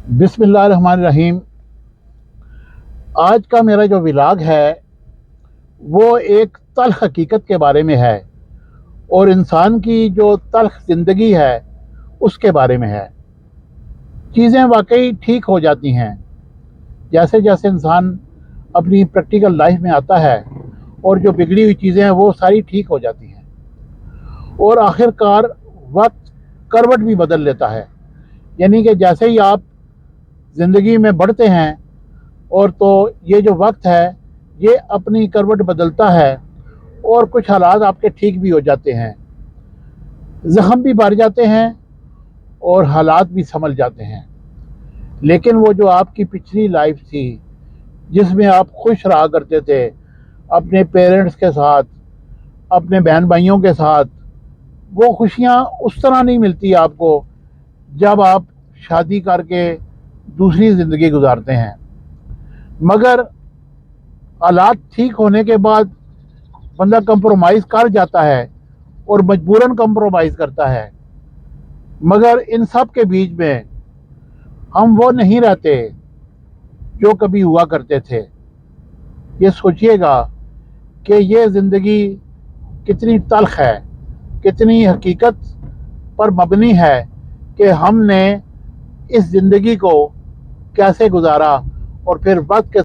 बिस्मिल्लाहिर्रहमानिर्रहीम। आज का मेरा जो व्लॉग है वो एक तल्ख हकीकत के बारे में है और इंसान की जो तल्ख ज़िंदगी है उसके बारे में है। चीज़ें वाकई ठीक हो जाती हैं जैसे जैसे इंसान अपनी प्रैक्टिकल लाइफ में आता है और जो बिगड़ी हुई चीज़ें हैं वो सारी ठीक हो जाती हैं और आखिरकार वक्त करवट भी बदल लेता है। यानी कि जैसे ही आप ज़िंदगी में बढ़ते हैं और तो ये जो वक्त है ये अपनी करवट बदलता है और कुछ हालात आपके ठीक भी हो जाते हैं, ज़ख्म भी भर जाते हैं और हालात भी संभल जाते हैं। लेकिन वो जो आपकी पिछली लाइफ थी जिसमें आप खुश रहा करते थे अपने पेरेंट्स के साथ, अपने बहन भाइयों के साथ, वो खुशियाँ उस तरह नहीं मिलती आपको जब आप शादी करके दूसरी ज़िंदगी गुजारते हैं। मगर हालात ठीक होने के बाद बंदा कंप्रोमाइज़ कर जाता है और मजबूरन कंप्रोमाइज़ करता है। मगर इन सब के बीच में हम वो नहीं रहते जो कभी हुआ करते थे। ये सोचिएगा कि ये ज़िंदगी कितनी तल्ख है, कितनी हकीकत पर मबनी है कि हमने इस ज़िंदगी को कैसे गुजारा और फिर वक्त के